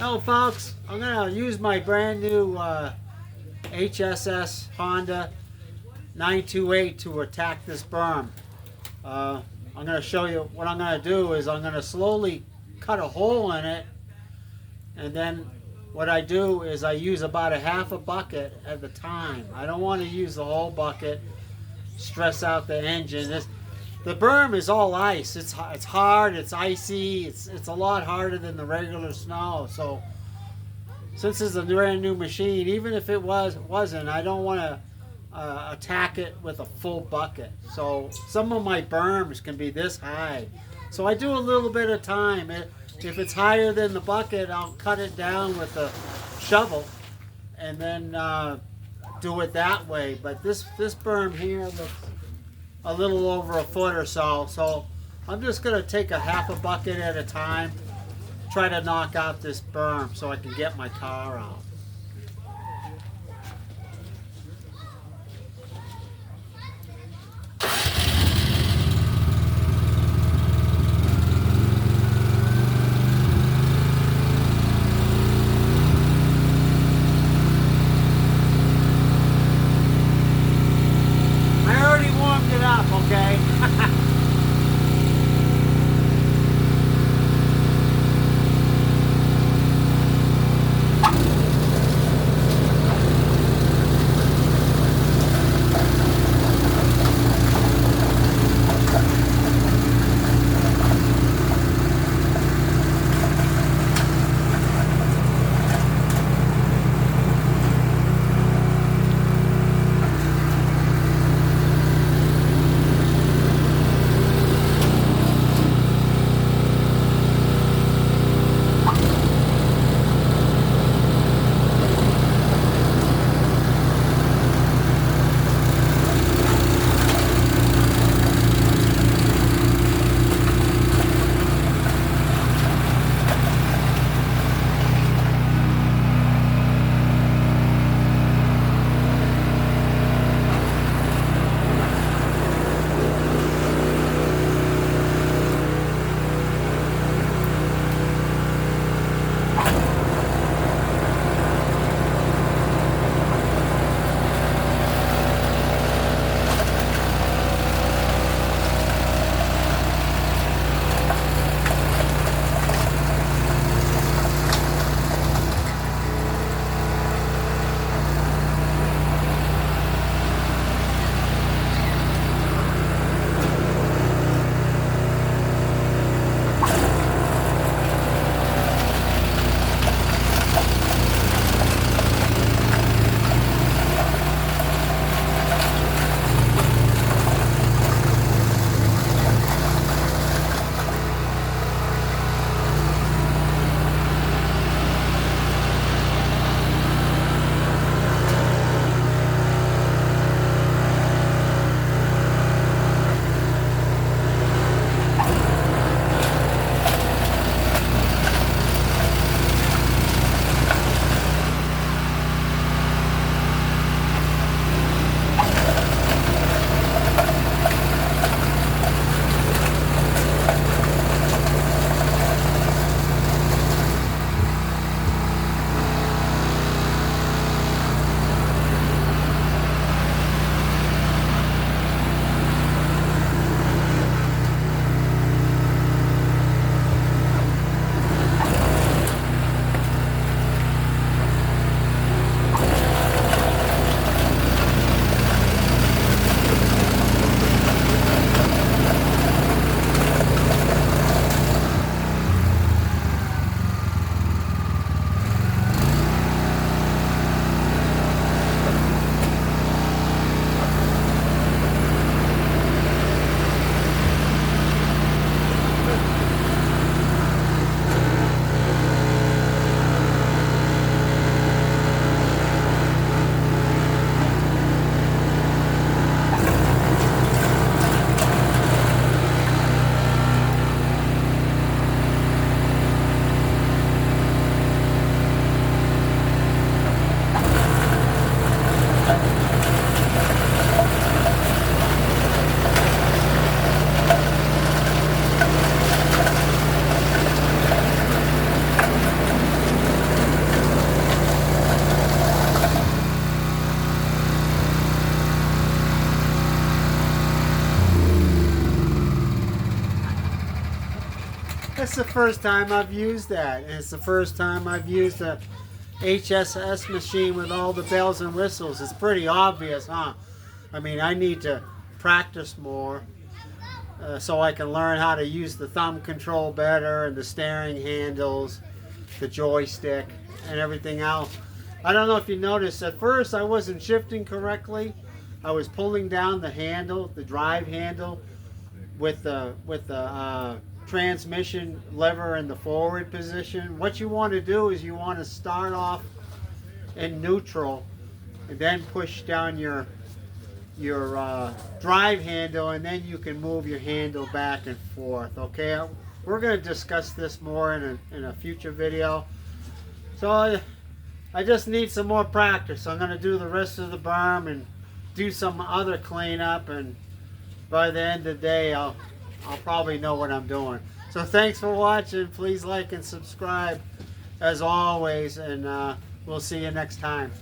Hello folks, I'm going to use my brand new HSS Honda 928 to attack this berm. I'm going to show you what I'm going to do is I'm going to slowly cut a hole in it, and then what I do is I use about a half a bucket at a time. I don't want to use the whole bucket, stress out the engine. The berm is all ice. It's hard, it's icy, it's a lot harder than the regular snow. So since it's a brand new machine, even if it wasn't, I don't want to attack it with a full bucket. So some of my berms can be this high. So I do a little bit of time. If it's higher than the bucket, I'll cut it down with a shovel and then do it that way. But this berm here looks a little over a foot or so. So I'm just going to take a half a bucket at a time, try to knock out this berm so I can get my car out. Okay. That's the first time I've used that. And it's the first time I've used a HSS machine with all the bells and whistles. It's pretty obvious, huh? I mean, I need to practice more so I can learn how to use the thumb control better and the steering handles, the joystick, and everything else. I don't know if you noticed, at first I wasn't shifting correctly. I was pulling down the handle, the drive handle, with the transmission lever in the forward position. What you want to do is you want to start off in neutral and then push down your drive handle, and then you can move your handle back and forth. Okay, we're going to discuss this more in a future video. So I just need some more practice. I'm going to do the rest of the berm and do some other cleanup, and by the end of the day I'll probably know what I'm doing. So thanks for watching. Please like and subscribe as always, and we'll see you next time.